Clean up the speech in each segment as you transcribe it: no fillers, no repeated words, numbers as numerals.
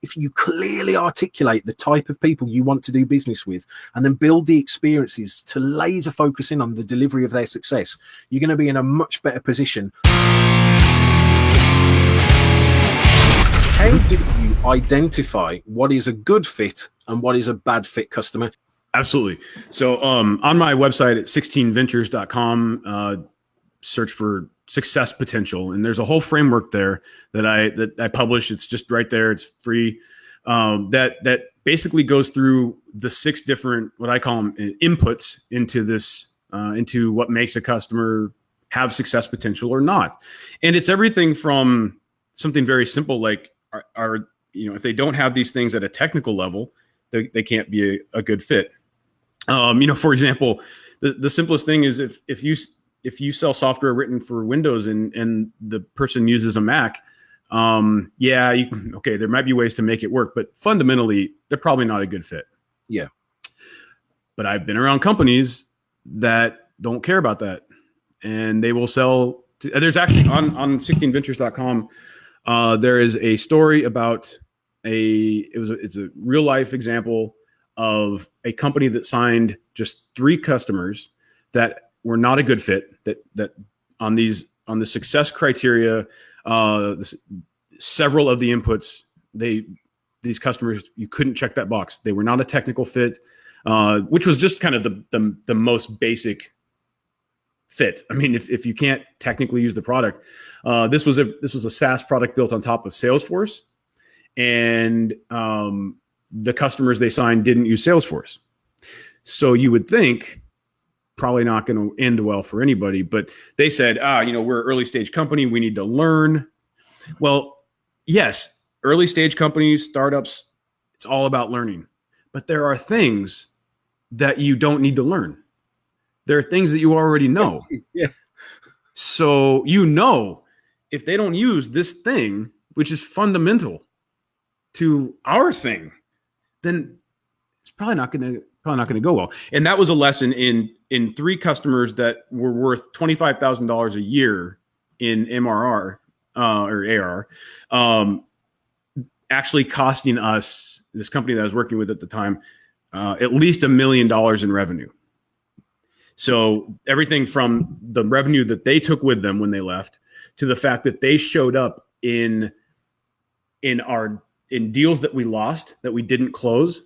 if you clearly articulate the type of people you want to do business with, and then build the experiences to laser focus in on the delivery of their success, you're going to be in a much better position. How do you identify what is a good fit and what is a bad fit customer? Absolutely. So on my website at 16ventures.com, search for success potential, and there's a whole framework there that I publish. It's just right there. It's free. That basically goes through the 6 different, what I call them, inputs into this, into what makes a customer have success potential or not. And it's everything from something very simple like if they don't have these things at a technical level, they can't be a good fit. For example, the simplest thing is if you sell software written for Windows and the person uses a Mac, there might be ways to make it work, but fundamentally they're probably not a good fit. Yeah. But I've been around companies that don't care about that, and they will sell. There's actually on 16ventures.com, there is a story about it's a real life example of a company that signed just 3 customers that were not a good fit, that on the success criteria, several of the inputs, these customers, you couldn't check that box. They were not a technical fit, which was just kind of the most basic fit. I mean, if you can't technically use the product, this was a SaaS product built on top of Salesforce, and the customers they signed didn't use Salesforce. So you would think probably not going to end well for anybody, but they said, we're an early stage company. We need to learn. Well, yes, early stage companies, startups, it's all about learning, but there are things that you don't need to learn. There are things that you already know. Yeah. So, if they don't use this thing, which is fundamental to our thing, then it's probably not going to go well. And that was a lesson in 3 customers that were worth $25,000 a year in MRR or AR, actually costing us, this company that I was working with at the time, at least $1 million in revenue. So everything from the revenue that they took with them when they left to the fact that they showed up in deals that we lost, that we didn't close,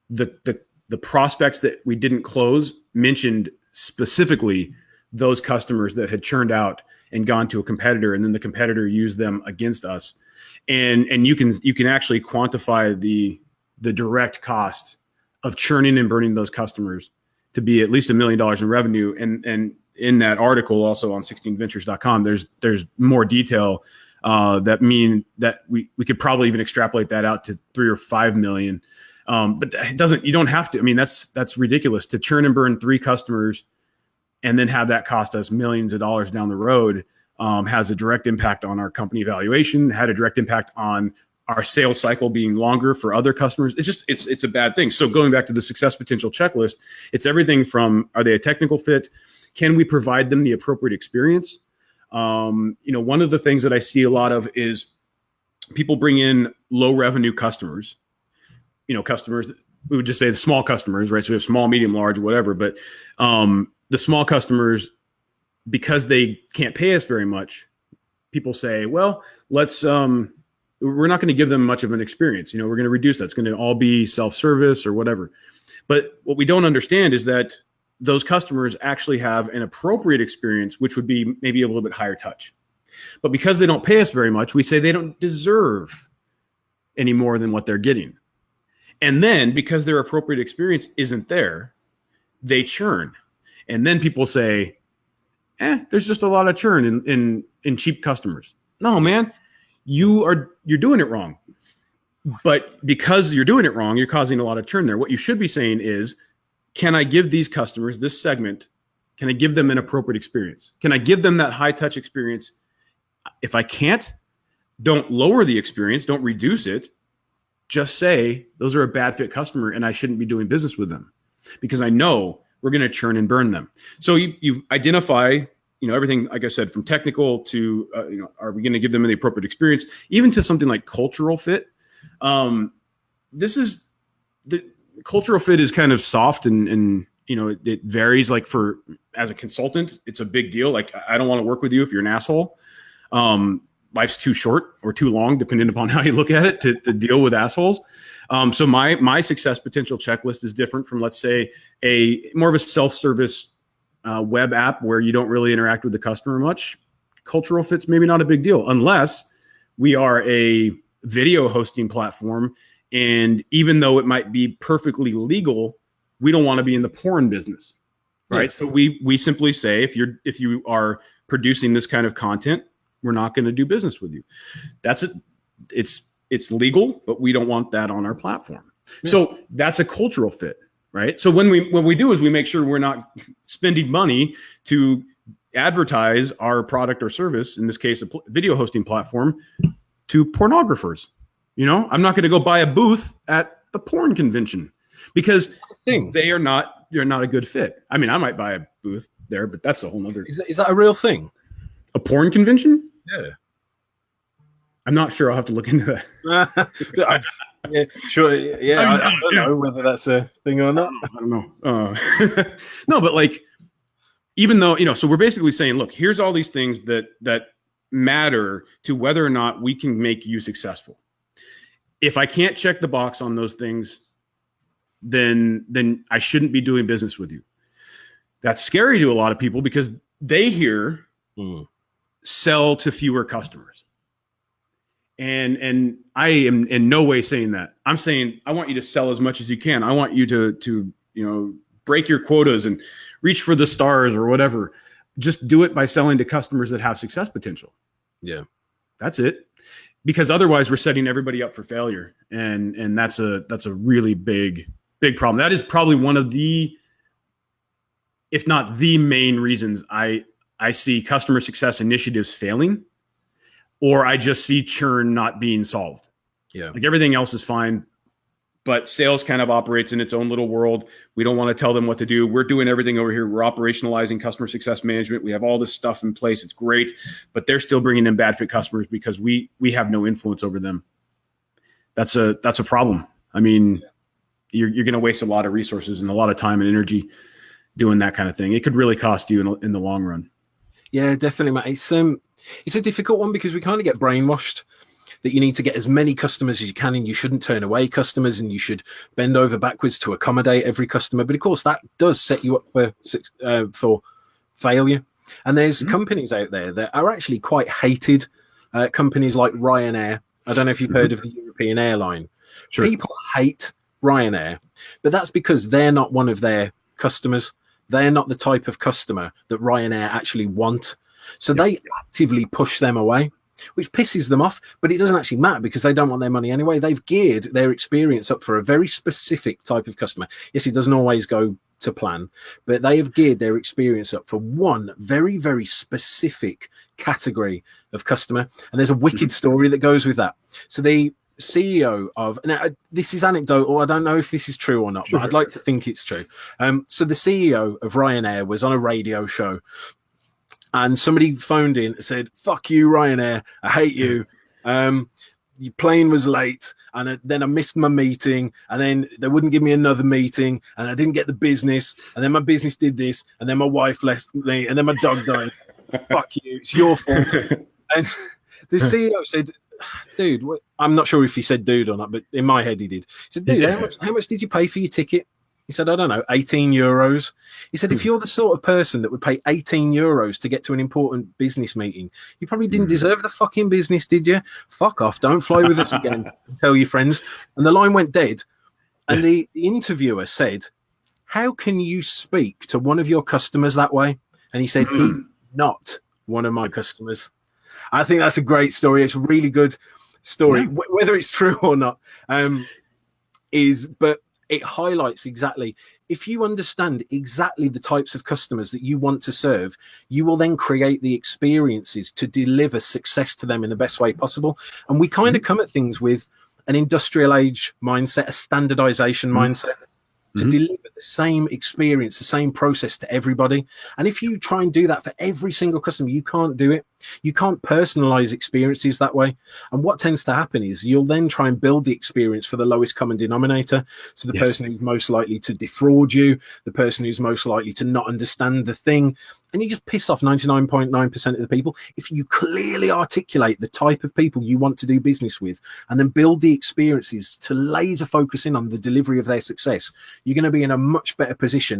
the prospects that we didn't close mentioned specifically those customers that had churned out and gone to a competitor, and then the competitor used them against us. And you can actually quantify the direct cost of churning and burning those customers to be at least $1 million in revenue. And in that article, also on 16ventures.com, there's more detail that mean that we could probably even extrapolate that out to 3 or 5 million. But it doesn't, you don't have to. I mean, that's ridiculous to churn and burn 3 customers and then have that cost us millions of dollars down the road. Has a direct impact on our company valuation, had a direct impact on our sales cycle being longer for other customers. It's a bad thing. So going back to the success potential checklist, it's everything from, are they a technical fit? Can we provide them the appropriate experience? One of the things that I see a lot of is people bring in low revenue customers, customers, we would just say the small customers, right? So we have small, medium, large, whatever, but the small customers, because they can't pay us very much, people say, well, we're not going to give them much of an experience. We're going to reduce that. It's going to all be self-service or whatever. But what we don't understand is that those customers actually have an appropriate experience, which would be maybe a little bit higher touch. But because they don't pay us very much, we say they don't deserve any more than what they're getting. And then because their appropriate experience isn't there, they churn. And then people say, there's just a lot of churn in cheap customers. No, man, you're doing it wrong. But because you're doing it wrong, you're causing a lot of churn there. What you should be saying is, can I give these customers, this segment, can I give them an appropriate experience? Can I give them that high touch experience? If I can't, don't lower the experience, don't reduce it. Just say those are a bad fit customer and I shouldn't be doing business with them because I know we're going to churn and burn them. So you identify, everything, like I said, from technical to, are we going to give them the appropriate experience, even to something like cultural fit. This is the cultural fit is kind of soft and you know, it varies. Like as a consultant, it's a big deal. Like, I don't want to work with you if you're an asshole. Life's too short or too long, depending upon how you look at it, to deal with assholes. So my success potential checklist is different from, let's say, more of a self-service web app where you don't really interact with the customer much. Cultural fit's maybe not a big deal unless we are a video hosting platform. And even though it might be perfectly legal, we don't want to be in the porn business, right? Yeah. So we simply say, if you are producing this kind of content, we're not going to do business with you. That's it. It's legal, but we don't want that on our platform. Yeah. So that's a cultural fit, right? So what we do is we make sure we're not spending money to advertise our product or service, in this case, a video hosting platform, to pornographers. You know, I'm not going to go buy a booth at the porn convention because you're not a good fit. I mean, I might buy a booth there, but that's a whole nother. Is that a real thing? A porn convention? Yeah. I'm not sure. I'll have to look into that. Yeah, sure. Yeah, I don't know whether that's a thing or not. I don't know. No, but like, even though, you know, so we're basically saying, look, here's all these things that matter to whether or not we can make you successful. If I can't check the box on those things, then I shouldn't be doing business with you. That's scary to a lot of people because they hear sell to fewer customers. And I am in no way saying that. I'm saying I want you to sell as much as you can. I want you to you know, break your quotas and reach for the stars or whatever. Just do it by selling to customers that have success potential. Yeah. That's it. Because otherwise we're setting everybody up for failure. And that's a really big problem. That is probably one of the, if not the main reasons I see customer success initiatives failing, or I just see churn not being solved. Yeah. Like everything else is fine, but sales kind of operates in its own little world. We don't want to tell them what to do. We're doing everything over here. We're operationalizing customer success management. We have all this stuff in place. It's great, but they're still bringing in bad fit customers because we have no influence over them. That's a problem. I mean, you're going to waste a lot of resources and a lot of time and energy doing that kind of thing. It could really cost you in the long run. Yeah, definitely, Matt. It's a difficult one because we kind of get brainwashed that you need to get as many customers as you can and you shouldn't turn away customers and you should bend over backwards to accommodate every customer. But of course, that does set you up for failure. And there's companies out there that are actually quite hated. Companies like Ryanair. I don't know if you've heard of the European airline. Sure. People hate Ryanair, but that's because they're not one of their customers. They're not the type of customer that Ryanair actually want. So they actively push them away, which pisses them off, but it doesn't actually matter because they don't want their money anyway. They've geared their experience up for a very specific type of customer. Yes, it doesn't always go to plan, but they have geared their experience up for one very, very specific category of customer. And there's a wicked story that goes with that. So the CEO of, now this is anecdotal, I don't know if this is true or not, but I'd like to think it's true. So the CEO of Ryanair was on a radio show and somebody phoned in and said, "Fuck you, Ryanair, I hate you. Your plane was late, and then I missed my meeting, and then they wouldn't give me another meeting, and I didn't get the business, and then my business did this, and then my wife left me, and then my dog died. Fuck you, it's your fault." And the CEO said, "Dude," I'm not sure if he said dude or not, but in my head he did. He said, "Dude, how much did you pay for your ticket?" He said, "I don't know, 18 euros. He said, "If you're the sort of person that would pay 18 euros to get to an important business meeting, you probably didn't deserve the fucking business, did you? Fuck off. Don't fly with us again. Tell your friends." And the line went dead. And the interviewer said, "How can you speak to one of your customers that way?" And he said, "He's not one of my customers." I think that's a great story. It's a really good story, whether it's true or not, but it highlights exactly, if you understand exactly the types of customers that you want to serve, you will then create the experiences to deliver success to them in the best way possible. And we kind of come at things with an industrial age mindset, a standardization mindset. to deliver the same experience, the same process to everybody. And if you try and do that for every single customer, you can't do it. You can't personalize experiences that way. And what tends to happen is you'll then try and build the experience for the lowest common denominator. So the person who's most likely to defraud you, the person who's most likely to not understand the thing, and you just piss off 99.9% of the people. If you clearly articulate the type of people you want to do business with and then build the experiences to laser focus in on the delivery of their success, you're going to be in a much better position